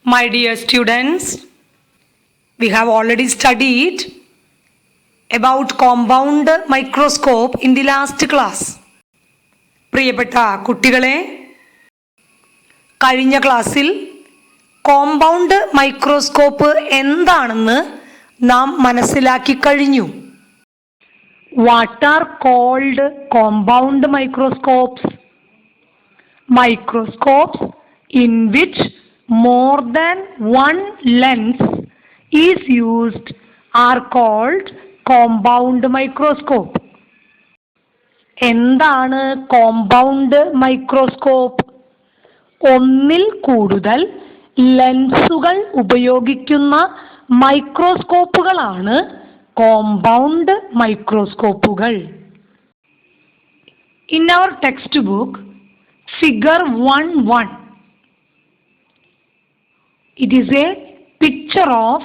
My dear students, we have already studied about compound microscope in the last class. പ്രിയപ്പെട്ട കുട്ടികളെ, കഴിഞ്ഞ ക്ലാസ്സിൽ compound microscope എന്താണെന്ന് നാം മനസ്സിലാക്കി കഴിഞ്ഞു. What are called compound microscopes? Microscopes in which more than one lens is used are called compound microscope. എന്താണ് compound microscope? ഒന്നിൽ കൂടുതൽ ലെൻസുകൾ ഉപയോഗിക്കുന്ന മൈക്രോസ്കോപ്പുകളാണ് compound മൈക്രോസ്കോപ്പുകൾ. In our textbook, figure 1.1, it is a picture of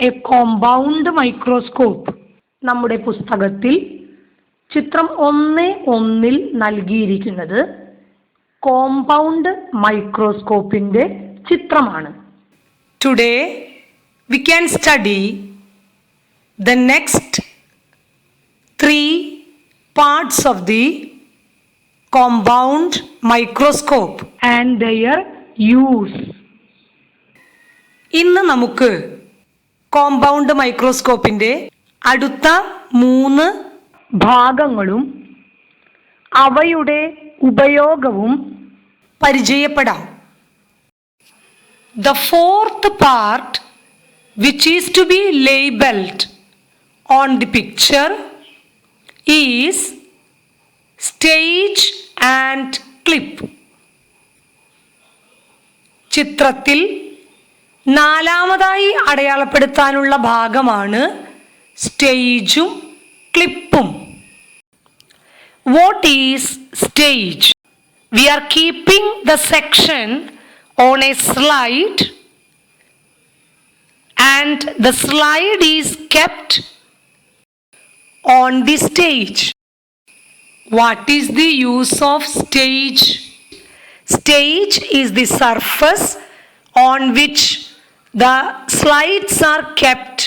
a compound microscope. നമ്മുടെ പുസ്തകത്തിൽ ചിത്രം 1.1 നൽകിയിരിക്കുന്നത് compound മൈക്രോസ്കോപ്പിന്റെ ചിത്രമാണ്. Today we can study the next 3 parts of the compound microscope and their use. ഇന്ന് നമുക്ക് കോമ്പൗണ്ട് മൈക്രോസ്കോപ്പിന്റെ അടുത്ത 3 ഭാഗങ്ങളും അവയുടെ ഉപയോഗവും പരിചയപ്പെടാം. The fourth part, which is to be labeled on the picture, is stage and clip. ചിത്രത്തിൽ നാലാമതായി അടയാളപ്പെടുത്താനുള്ള ഭാഗമാണ് സ്റ്റേജും ക്ലിപ്പും. What is stage? We are keeping the section on a slide and the slide is kept on the stage. What is the use of stage? Stage is the surface on which the slides are kept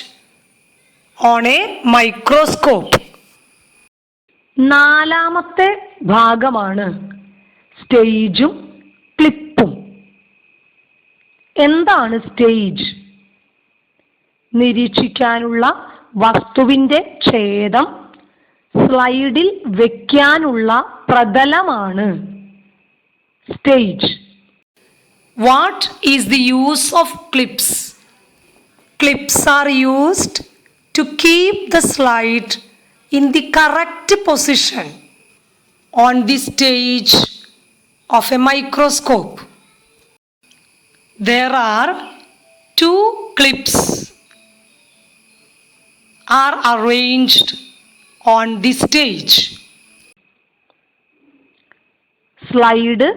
on a microscope. നാലാമത്തെ ഭാഗമാണ് സ്റ്റേജും ക്ലിപ്പും. എന്താണ് stage? നിരീക്ഷിക്കാനുള്ള വസ്തുവിന്റെ ഛേദം സ്ലൈഡിൽ വെക്കാനുള്ള പ്രതലമാണ് stage. What is the use of clips? Clips are used to keep the slide in the correct position on the stage of a microscope. There are 2 clips are arranged on the stage. Slide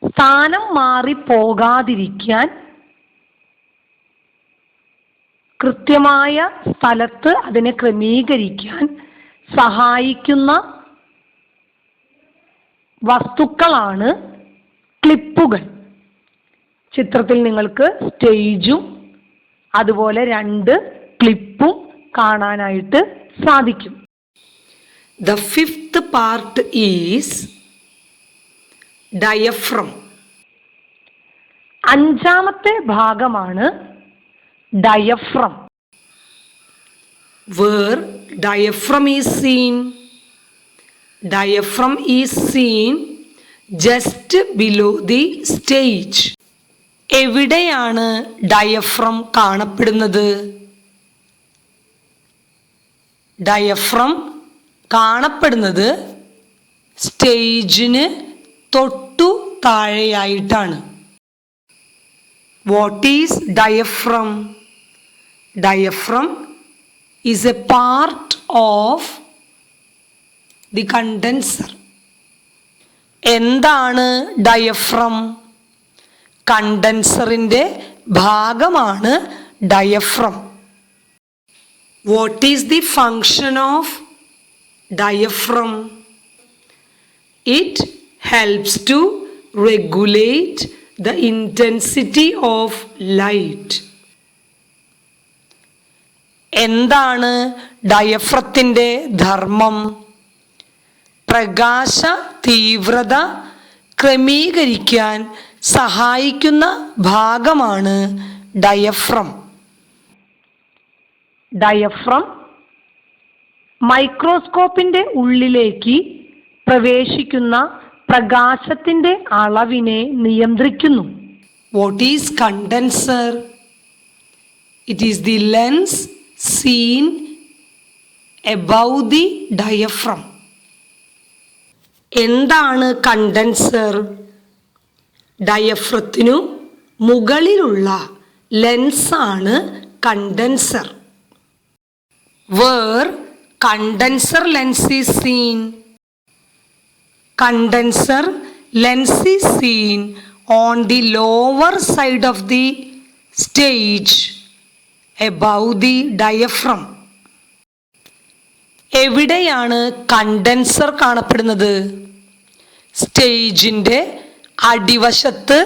സ്ഥാനം മാറി പോകാതിരിക്കാൻ കൃത്യമായ സ്ഥലത്ത് അതിനെ ക്രമീകരിക്കാൻ സഹായിക്കുന്ന വസ്തുക്കളാണ് ക്ലിപ്പുകൾ. ചിത്രത്തിൽ നിങ്ങൾക്ക് സ്റ്റേജും അതുപോലെ 2 ക്ലിപ്പും കാണാനായിട്ട് സാധിക്കും. The 5th part is diaphragm. അഞ്ചാമത്തെ ഭാഗമാണ് diaphragm. Where diaphragm is seen? Diaphragm is seen just below the stage. എവിടെയാണ് ഡയഫ്രം കാണപ്പെടുന്നത്? ഡയഫ്രം കാണപ്പെടുന്നത് സ്റ്റേജിന് തൊട്ടു താഴെയായിട്ടാണ്. What is diaphragm? Diaphragm is a part of the condenser. എന്താണ് ഡയഫ്രം? കണ്ടൻസറിന്റെ ഭാഗമാണ് diaphragm. What is the function of diaphragm? It helps to regulate the intensity of light. എന്താണ് ഡയഫ്രത്തിൻ്റെ ധർമ്മം? പ്രകാശ തീവ്രത ക്രമീകരിക്കാൻ സഹായിക്കുന്ന ഭാഗമാണ് ഡയഫ്രം. ഡയഫ്രം മൈക്രോസ്കോപ്പിൻ്റെ ഉള്ളിലേക്ക് പ്രവേശിക്കുന്ന പ്രകാശത്തിൻ്റെ അളവിനെ നിയന്ത്രിക്കുന്നു. What is condenser? It is the lens seen above the diaphragm. എന്താണ് കണ്ടൻസർ? ഡയഫ്രത്തിനു മുകളിലുള്ള ലെൻസാണ് condenser. Where condenser lens is seen? Condenser lens is seen on the lower side of the stage above the diaphragm. എവിടെയാണ് condenser കാണപ്പെടുന്നത്? സ്റ്റേജിൻ്റെ അടിവശത്ത്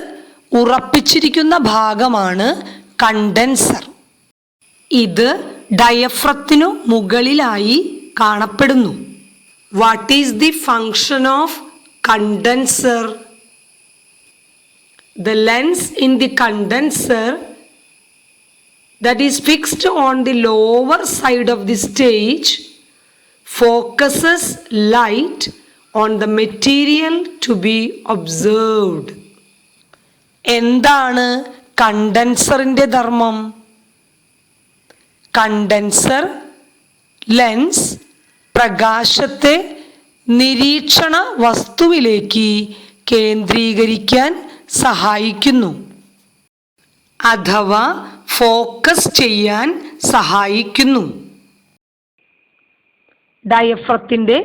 ഉറപ്പിച്ചിരിക്കുന്ന ഭാഗമാണ് condenser. ഇത് ഡയഫ്രത്തിനു മുകളിലായി കാണപ്പെടുന്നു. What is the function of condenser? The lens in the condenser that is fixed on the lower side of the stage focuses light on the material to be observed. എന്താണ് കണ്ടൻസറിൻ്റെ ധർമ്മം? Condenser lens പ്രകാശത്തെ നിരീക്ഷണ വസ്തുവിലേക്ക് കേന്ദ്രീകരിക്കാൻ സഹായിക്കുന്നു അഥവാ focus ചെയ്യാൻ സഹായിക്കുന്നു. ഡയഫ്രത്തിൻ്റെ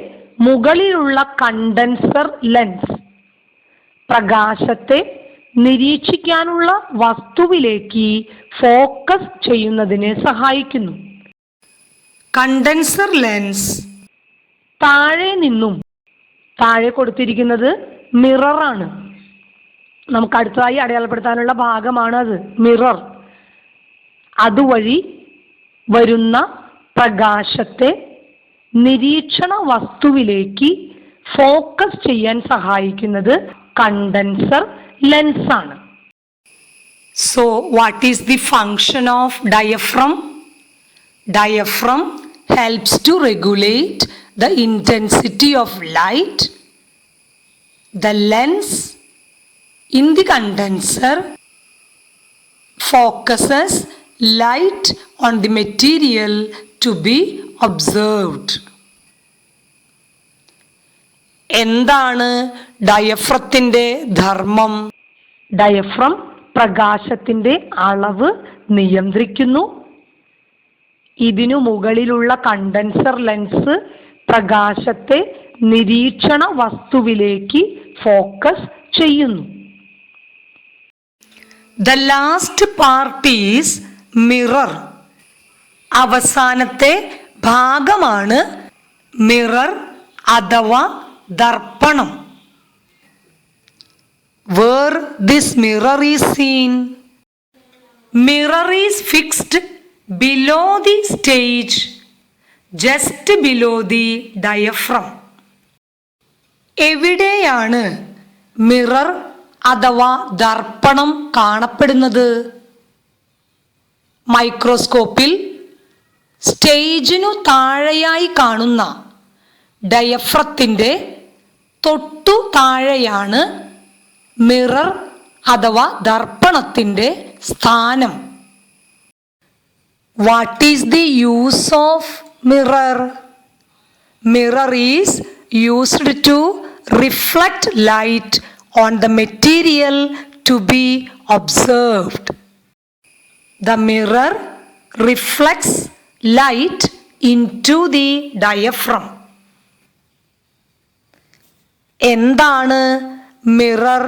മുകളിലുള്ള കണ്ടൻസർ ലെൻസ് പ്രകാശത്തെ നിരീക്ഷിക്കാനുള്ള വസ്തുവിലേക്ക് ഫോക്കസ് ചെയ്യുന്നതിന് സഹായിക്കുന്നു. കണ്ടൻസർ ലെൻസ് താഴെ നിന്നും, താഴെ കൊടുത്തിരിക്കുന്നത് മിററാണ്, നമുക്ക് അടുത്തതായി അടയാളപ്പെടുത്താനുള്ള ഭാഗമാണ് അത്, മിറർ. അതുവഴി വരുന്ന പ്രകാശത്തെ നിരീക്ഷണ വസ്തുവിലേക്ക് ഫോക്കസ് ചെയ്യാൻ സഹായിക്കുന്നത് കണ്ടൻസർ ലെൻസാണ്. So what is the function of diaphragm? Diaphragm helps to regulate the intensity of light. The lens in the condenser focuses light on the material to be observed. എന്താണ് ഡയഫ്രത്തിൻ്റെ ധർമ്മം? Diaphragm പ്രകാശത്തിൻ്റെ അളവ് നിയന്ത്രിക്കുന്നു. ഇതിനു മുകളിലുള്ള കണ്ടൻസർ ലെൻസ് പ്രകാശത്തെ നിരീക്ഷണ വസ്തുവിലേക്ക് focus ചെയ്യുന്നു. The last part is mirror. അവസാനത്തെ ഭാഗമാണ് മിറർ അഥവാ ദർപ്പണം. Where this mirror is seen? Mirror is fixed below the stage, just below the diaphragm. എവിടെയാണ് മിറർ അഥവാ ദർപ്പണം കാണപ്പെടുന്നത്? മൈക്രോസ്കോപ്പിൽ സ്റ്റേജിനു താഴെയായി കാണുന്ന ഡയഫ്രത്തിൻ്റെ തൊട്ടു താഴെയാണ് മിറർ അഥവാ ദർപ്പണത്തിൻ്റെ സ്ഥാനം. What is the use of mirror? Mirror is used to reflect light on the material to be observed. The mirror reflects light into the diaphragm. എന്താണ് മിറർ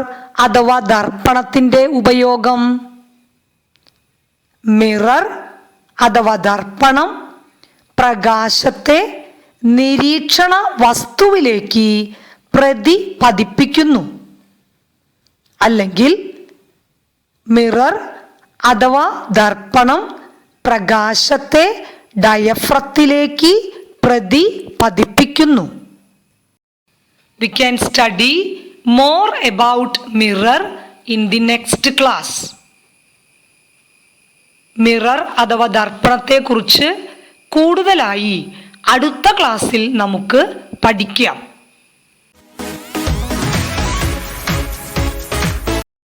അഥവാ ദർപ്പണത്തിൻ്റെ ഉപയോഗം? മിറർ അഥവാ ദർപ്പണം പ്രകാശത്തെ നിരീക്ഷണ വസ്തുവിലേക്ക് പ്രതിപതിപ്പിക്കുന്നു, അല്ലെങ്കിൽ മിറർ അഥവാ ദർപ്പണം പ്രകാശത്തെ ഡയഫ്രത്തിലേക്ക് പ്രതിപതിപ്പിക്കുന്നു. We can study more about mirror in the next class. Mirror അഥവാ ദർപ്പണത്തെക്കുറിച്ച് കൂടുതലായി അടുത്ത ക്ലാസ്സിൽ നമുക്ക് പഠിക്കാം.